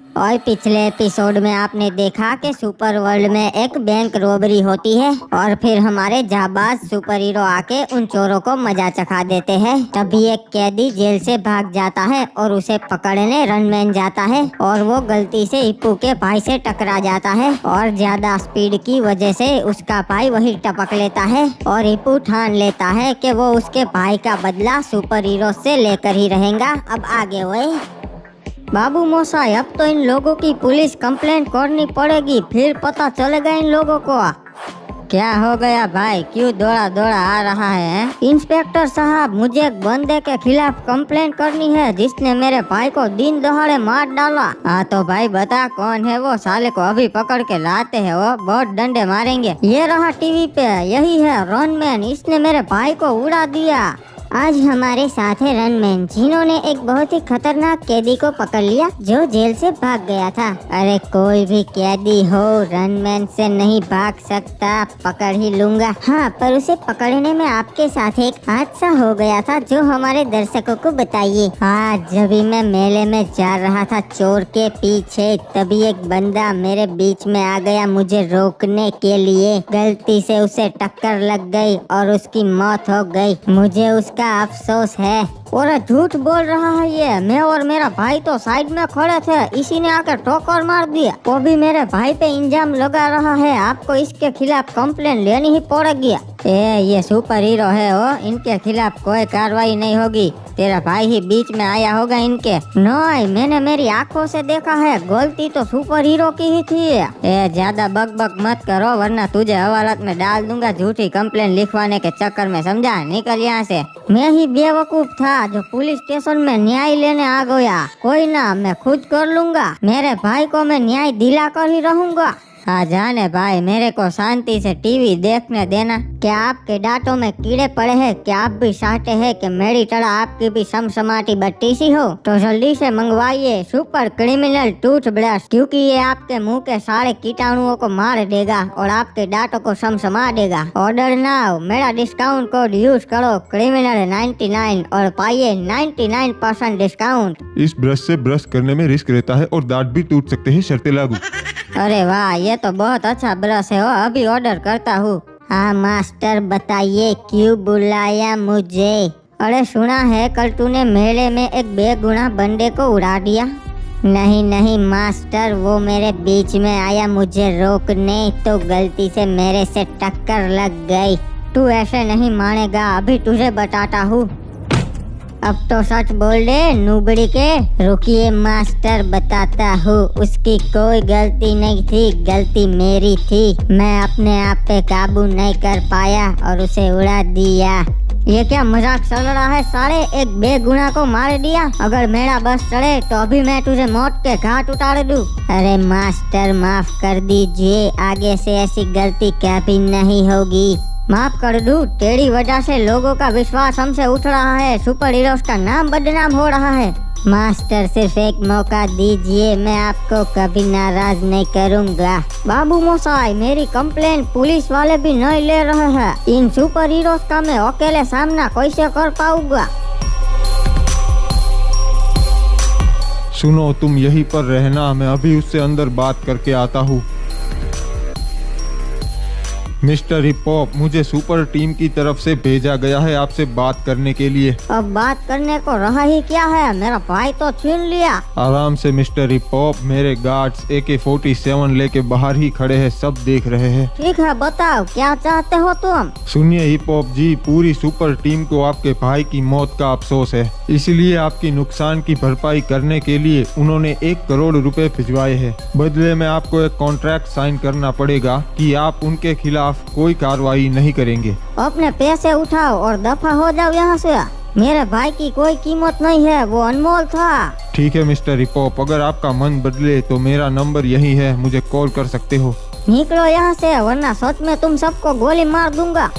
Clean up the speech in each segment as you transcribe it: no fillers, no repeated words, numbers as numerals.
और पिछले एपिसोड में आपने देखा कि सुपर वर्ल्ड में एक बैंक रॉबरी होती है और फिर हमारे जाबाज सुपर हीरो आके उन चोरों को मजा चखा देते हैं। तभी एक कैदी जेल से भाग जाता है और उसे पकड़ने रनमैन जाता है और वो गलती से हिप्पू के भाई से टकरा जाता है और ज्यादा स्पीड की वजह से उसका भाई वही टपक लेता है और हिप्पू ठान लेता है कि वो उसके भाई का बदला सुपर हीरो से लेकर ही रहेगा। अब आगे वही बाबू मोसाई, अब तो इन लोगों की पुलिस कंप्लेंट करनी पड़ेगी, फिर पता चलेगा इन लोगों को। क्या हो गया भाई, क्यों दौड़ा दौड़ा आ रहा है? इंस्पेक्टर साहब, मुझे एक बंदे के खिलाफ कंप्लेंट करनी है जिसने मेरे भाई को दिन दहाड़े मार डाला। हाँ तो भाई बता कौन है वो, साले को अभी पकड़ के लाते हैं, वो बहुत डंडे मारेंगे। ये रहा टीवी पे, यही है रनमैन, इसने मेरे भाई को उड़ा दिया। आज हमारे साथ है रनमैन, जिन्होंने एक बहुत ही खतरनाक कैदी को पकड़ लिया जो जेल से भाग गया था। अरे कोई भी कैदी हो रनमैन से नहीं भाग सकता, पकड़ ही लूंगा। हाँ, पर उसे पकड़ने में आपके साथ एक हादसा हो गया था जो हमारे दर्शकों को बताइए। हाँ, जब मैं मेले में जा रहा था चोर के पीछे, तभी एक बंदा मेरे बीच में आ गया मुझे रोकने के लिए। गलती से उसे टक्कर लग गई और उसकी मौत हो गई। मुझे उसका अफसोस है। और झूठ बोल रहा है ये, मैं और मेरा भाई तो साइड में खड़े थे, इसी ने आकर ठोकर मार दिया। वो भी मेरे भाई पे इल्जाम लगा रहा है, आपको इसके खिलाफ कंप्लेंट लेनी ही पड़ेगी। ये सुपर हीरो है वो, इनके खिलाफ कोई कार्रवाई नहीं होगी। तेरा भाई ही बीच में आया होगा इनके। नहीं, मैंने मेरी आंखों से देखा है, गलती तो सुपर हीरो की ही थी। ज्यादा बक मत करो वरना तुझे हवालात में डाल दूंगा झूठी कंप्लेंट लिखवाने के चक्कर में, समझा? निकल यहाँ से। मैं ही बेवकूफ था जो पुलिस स्टेशन में न्याय लेने आ गया। कोई ना, मैं खुद कर लूंगा, मेरे भाई को मैं न्याय दिला कर ही रहूंगा। हाँ जाने भाई, मेरे को शांति से टीवी देखने देना। क्या आपके दांतों में कीड़े पड़े हैं? क्या आप भी चाहते हैं कि मेरी तरह आपकी भी समसमाटी बट्टी सी हो? तो जल्दी से मंगवाइए सुपर क्रिमिनल टूथब्रश, क्योंकि ये आपके मुंह के सारे कीटाणुओं को मार देगा और आपके दांतों को समसमा देगा। ऑर्डर नाउ, मेरा डिस्काउंट कोड यूज करो क्रिमिनल 99 और पाइए 99% डिस्काउंट। इस ब्रश से ब्रश करने में रिस्क रहता है और दांत भी टूट सकते हैं, शर्तें लागू। अरे वाह, ये तो बहुत अच्छा ब्रश है, अभी ऑर्डर करता हूँ। हाँ मास्टर, बताइए क्यों बुलाया मुझे? अरे सुना है कल तूने मेले में एक बेगुनाह बंदे को उड़ा दिया। नहीं मास्टर, वो मेरे बीच में आया मुझे रोकने, तो गलती से मेरे से टक्कर लग गई। तू ऐसे नहीं मानेगा, अभी तुझे बताता हूँ। अब तो सच बोल दे नूबड़ी के। रुकिए मास्टर, बताता हूँ। उसकी कोई गलती नहीं थी, गलती मेरी थी। मैं अपने आप पे काबू नहीं कर पाया और उसे उड़ा दिया। ये क्या मजाक चल रहा है साले? एक बेगुनाह को मार दिया। अगर मेरा बस चढ़े तो अभी मैं तुझे मौत के घाट उतार दूं। अरे मास्टर, माफ कर दीजिए, आगे से ऐसी गलती कभी नहीं होगी। माफ कर दूं? तेरी वजह से लोगों का विश्वास हमसे उठ रहा है, सुपर हीरोज का नाम बदनाम हो रहा है। मास्टर, सिर्फ एक मौका दीजिए, मैं आपको कभी नाराज नहीं करूंगा। बाबू मोसाई, मेरी कंप्लेंट पुलिस वाले भी नहीं ले रहे हैं। इन सुपर हीरोज का मैं अकेले सामना कैसे कर पाऊंगा? सुनो, तुम यहीं पर रहना, मैं अभी उससे अंदर बात करके आता हूँ। मिस्टर हिप-हॉप, मुझे सुपर टीम की तरफ से भेजा गया है आपसे बात करने के लिए। अब बात करने को रहा ही क्या है, मेरा भाई तो छीन लिया। आराम से मिस्टर हिप-हॉप, मेरे गार्ड्स AK-47 लेके बाहर ही खड़े हैं, सब देख रहे हैं। ठीक है, बताओ क्या चाहते हो तुम? सुनिए हिप-हॉप जी, पूरी सुपर टीम को आपके भाई की मौत का अफसोस है, इसलिए आपकी नुकसान की भरपाई करने के लिए उन्होंने 1 करोड़ रुपए भिजवाए हैं। बदले में आपको एक कॉन्ट्रैक्ट साइन करना पड़ेगा कि आप उनके खिलाफ कोई कार्रवाई नहीं करेंगे। अपने पैसे उठाओ और दफा हो जाओ यहाँ से। मेरे भाई की कोई कीमत नहीं है, वो अनमोल था। ठीक है मिस्टर हिप-हॉप, अगर आपका मन बदले तो मेरा नंबर यही है, मुझे कॉल कर सकते हो। निकलो यहाँ से वरना सच में तुम सबको गोली मार दूंगा।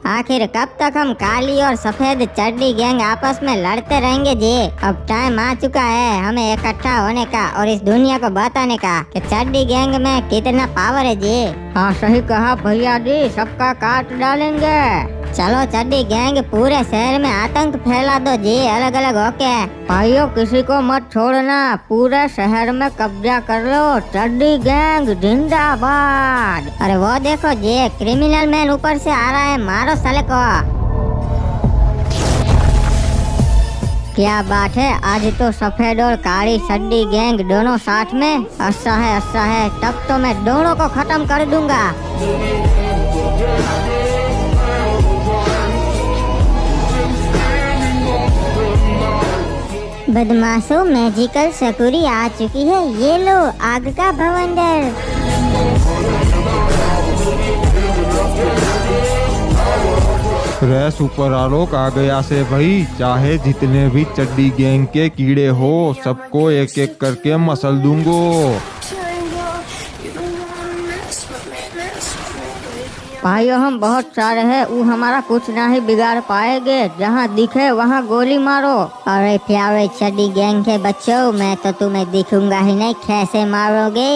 आखिर कब तक हम काली और सफेद चड्डी गैंग आपस में लड़ते रहेंगे जी? अब टाइम आ चुका है हमें इकट्ठा होने का और इस दुनिया को बताने का कि चड्डी गैंग में कितना पावर है जी। हाँ सही कहा भैया जी, सबका काट डालेंगे। चलो चड्डी गैंग पूरे शहर में आतंक फैला दो जी, अलग अलग होके। भाइयों किसी को मत छोड़ना, पूरे शहर में कब्जा कर लो। चड्डी गैंग जिंदाबाद। अरे वो देखो जी, क्रिमिनल मैन ऊपर से आ रहा है, मारो साले को। क्या बात है, आज तो सफेद और काली चड्डी गैंग दोनों साथ में। अच्छा है, तब तो मैं दोनों को खत्म कर दूंगा। बदमाशों, मैजिकल सकुरी आ चुकी है, ये लो आग का भवंडर। रे सुपर आलोक आ गया से भाई, चाहे जितने भी चड्डी गैंग के कीड़े हो सबको एक एक करके मसल दूंगो। भाइयों हम बहुत सारे हैं, वो हमारा कुछ नहीं बिगाड़ पाएंगे। जहाँ दिखे वहाँ गोली मारो। अरे प्यारे चड्डी गैंग के बच्चों, मैं तो तुम्हें दिखूंगा ही नहीं, कैसे मारोगे।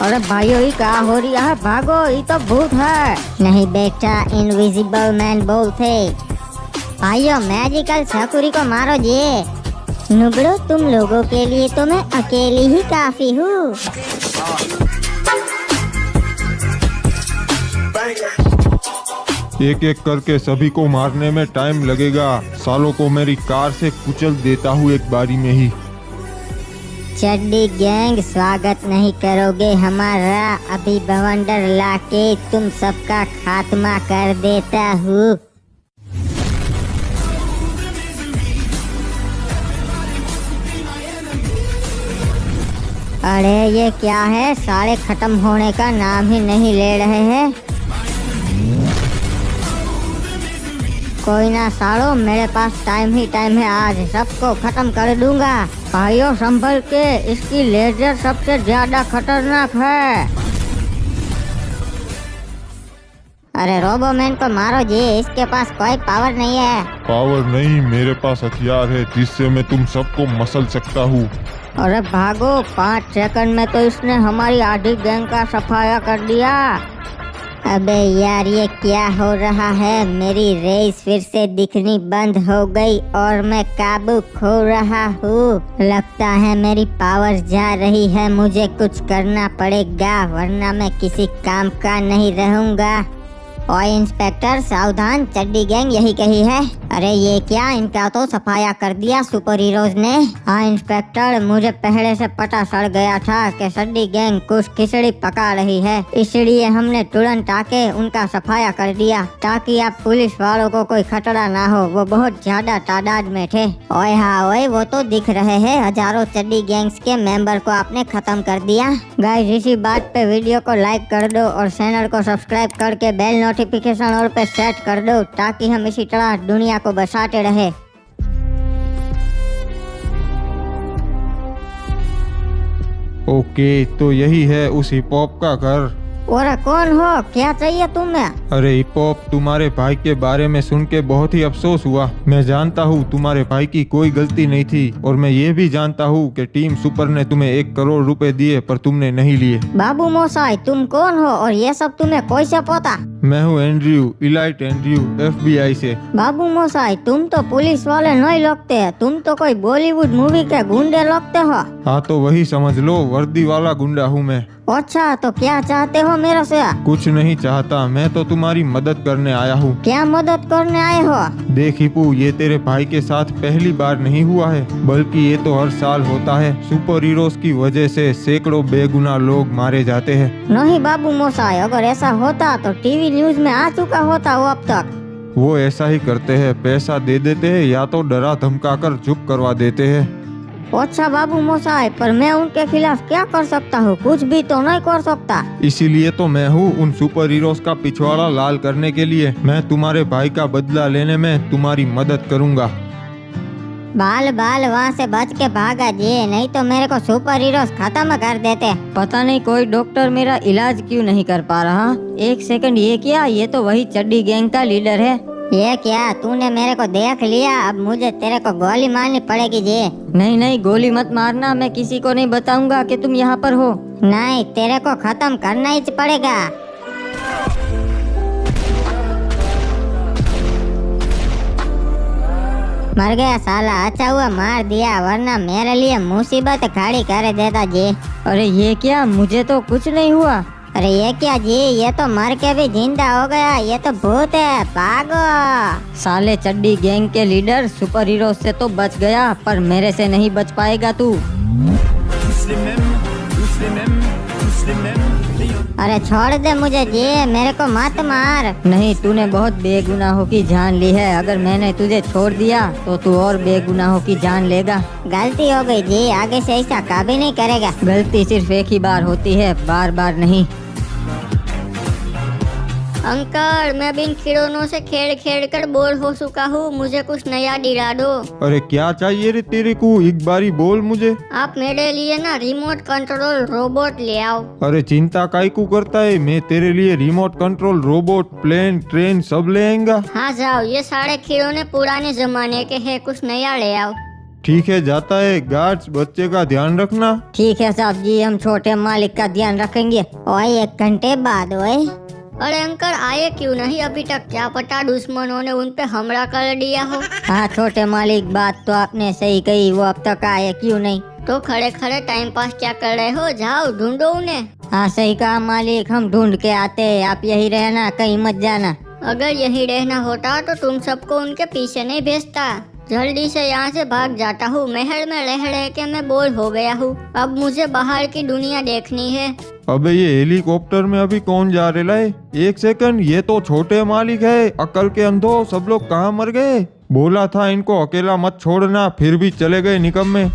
अरे भाइयों ये क्या हो रही है, भागो, ये तो भूत है। नहीं बेटा, इनविजिबल मैन बोलते। भाइयों मैजिकल सकुरी को मारो जी। नुबड़ो, तुम लोगों के लिए तो मैं अकेली ही काफी हूँ। एक एक करके सभी को मारने में टाइम लगेगा। सालों को मेरी कार से कुचल देता हूँ एक बारी में ही। चड्डी गैंग स्वागत नहीं करोगे हमारा, अभी बवंडर लाके तुम सबका खात्मा कर देता हूँ। अरे ये क्या है, सारे खत्म होने का नाम ही नहीं ले रहे हैं। कोई ना सालो, मेरे पास टाइम ही टाइम है, आज सबको खत्म कर दूंगा। भाइयों संभल के, इसकी लेजर सबसे ज्यादा खतरनाक है। अरे रोबोमैन को मारो जी, इसके पास कोई पावर नहीं है। पावर नहीं, मेरे पास हथियार है जिससे मैं तुम सबको मसल सकता हूँ। अरे भागो, 5 सेकंड में तो इसने हमारी आधी गैंग का सफाया कर दिया। अबे यार, ये क्या हो रहा है, मेरी रेस फिर से दिखनी बंद हो गई और मैं काबू खो रहा हूँ। लगता है मेरी पावर जा रही है, मुझे कुछ करना पड़ेगा वरना मैं किसी काम का नहीं रहूँगा। ओए इंस्पेक्टर सावधान, चड्डी गैंग यही कही है। अरे ये क्या, इनका तो सफाया कर दिया सुपर हीरोज ने। हाँ इंस्पेक्टर, मुझे पहले से पता चल गया था कि चड्डी गैंग कुछ खिचड़ी पका रही है, इसलिए हमने तुरंत आके उनका सफाया कर दिया ताकि आप पुलिस वालों को कोई खतरा ना हो। वो बहुत ज्यादा तादाद में थे। ओए हाँ ओए, वो तो दिख रहे हैं, हजारों चड्डी गैंग्स के मेंबर को आपने खत्म कर दिया। गाइस इसी बात पे वीडियो को लाइक कर दो और चैनल को सब्सक्राइब करके बेल नोटिफिकेशन ऑल पे सेट कर दो ताकि हम इसी तरह दुनिया को बचाते रहे। ओके, तो यही है उस हिप हॉप का घर। और कौन हो, क्या चाहिए तुम्हें? अरे हिप हॉप, तुम्हारे भाई के बारे में सुन के बहुत ही अफसोस हुआ। मैं जानता हूँ तुम्हारे भाई की कोई गलती नहीं थी और मैं ये भी जानता हूँ कि टीम सुपर ने तुम्हें 1 करोड़ रुपए दिए पर तुमने नहीं लिए। बाबू मोसाई, तुम कौन हो और ये सब तुम्हें कैसे पता? मैं हूँ एंड्रयू, इलाइट एंड्रयू, FBI से। बाबू मोसाई, तुम तो पुलिस वाले नहीं लगते, तुम तो कोई बॉलीवुड मूवी के गुंडे लगते हो। हाँ तो वही समझ लो, वर्दी वाला गुंडा हूँ मैं। अच्छा, तो क्या चाहते हो मेरे से? कुछ नहीं चाहता, मैं तो तुम्हारी मदद करने आया हूँ। क्या मदद करने आए हो? देख हिपू, ये तेरे भाई के साथ पहली बार नहीं हुआ है, बल्कि ये तो हर साल होता है। सुपर हीरोज की वजह से सैकड़ों बेगुनाह लोग मारे जाते हैं। नहीं बाबू मोसाई, अगर ऐसा होता तो टीवी न्यूज में आ चुका होता वो अब तक। वो ऐसा ही करते हैं, पैसा दे देते हैं या तो डरा धमका कर चुप करवा देते हैं। अच्छा बाबू मोसाई, पर मैं उनके खिलाफ क्या कर सकता हूँ? कुछ भी तो नहीं कर सकता। इसीलिए तो मैं हूँ उन सुपर हीरोज का पिछवाड़ा लाल करने के लिए। मैं तुम्हारे भाई का बदला लेने में तुम्हारी मदद करूँगा। बाल बाल वहाँ से बच के भागा जी, नहीं तो मेरे को सुपर हीरोज खत्म कर देते। पता नहीं कोई डॉक्टर मेरा इलाज क्यों नहीं कर पा रहा। 1 सेकंड, ये क्या, ये तो वही चड्डी गैंग का लीडर है। ये क्या, तूने मेरे को देख लिया, अब मुझे तेरे को गोली मारनी पड़ेगी जी। नहीं नहीं, गोली मत मारना, मैं किसी को नहीं बताऊंगा कि तुम यहाँ पर हो। नहीं, तेरे को खत्म करना ही पड़ेगा। मर गया साला, अच्छा हुआ मार दिया, वरना मेरे लिए मुसीबत खड़ी कर देता जी। अरे ये क्या, मुझे तो कुछ नहीं हुआ। अरे ये क्या जी, ये तो मर के भी जिंदा हो गया, ये तो भूत है, भागो। साले चड्डी गैंग के लीडर सुपर हीरो से तो बच गया, पर मेरे से नहीं बच पाएगा तू। अरे छोड़ दे मुझे जी, मेरे को मत मार। नहीं, तूने बहुत बेगुनाहों की जान ली है, अगर मैंने तुझे छोड़ दिया तो तू और बेगुनाहों की जान लेगा। गलती हो गई जी, आगे से ऐसा कभी नहीं करेगा। गलती सिर्फ एक ही बार होती है, बार बार नहीं। अंकल, मैं भी इन खिलौनों से खेल कर बोर हो चुका हूँ, मुझे कुछ नया दिला दो। अरे क्या चाहिए रे तेरे को, एक बारी बोल मुझे। आप मेरे लिए ना रिमोट कंट्रोल रोबोट ले आओ। अरे चिंता काहे को करता है, मैं तेरे लिए remote control robot, plane, train सब ले आएगा। हाँ जाओ, ये सारे खिलौने पुराने जमाने के हैं, कुछ नया ले आओ। ठीक है, जाता है। गार्ड्स, बच्चे का ध्यान रखना। ठीक है साहब जी, हम छोटे मालिक का ध्यान रखेंगे। ओए 1 घंटे बाद ओए। अरे अंकल, आए क्यों नहीं अभी तक, क्या पता दुश्मनों ने उन पे हमला कर दिया हो। हाँ छोटे मालिक, बात तो आपने सही कही, वो अब तक आए क्यों नहीं। तो खड़े खड़े टाइम पास क्या कर रहे हो, जाओ ढूंढो उन्हें। हाँ सही कहा मालिक, हम ढूंढ के आते, आप यही रहना, कहीं मत जाना। अगर यही रहना होता तो तुम सबको उनके पीछे नहीं भेजता। जल्दी से यहाँ से भाग जाता हूँ, महल में रह के मैं बोर हो गया हूँ, अब मुझे बाहर की दुनिया देखनी है। अबे ये हेलीकॉप्टर में अभी कौन जा रहा है? 1 सेकंड, ये तो छोटे मालिक है। अकल के अंधो, सब लोग कहाँ मर गए? बोला था इनको अकेला मत छोड़ना, फिर भी चले गए निकम्मे।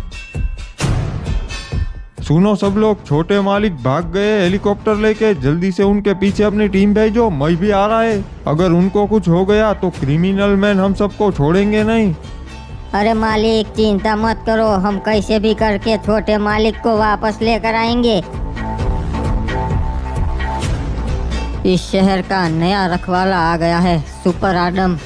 सुनो सब लोग, छोटे मालिक भाग गए हेलीकॉप्टर लेके, जल्दी से उनके पीछे अपनी टीम भेजो, मैं भी आ रहा है। अगर उनको कुछ हो गया तो क्रिमिनल मैन हम सबको छोड़ेंगे नहीं। अरे मालिक चिंता मत करो, हम कैसे भी करके छोटे मालिक को वापस लेकर आएंगे। इस शहर का नया रखवाला आ गया है, सुपर आदम।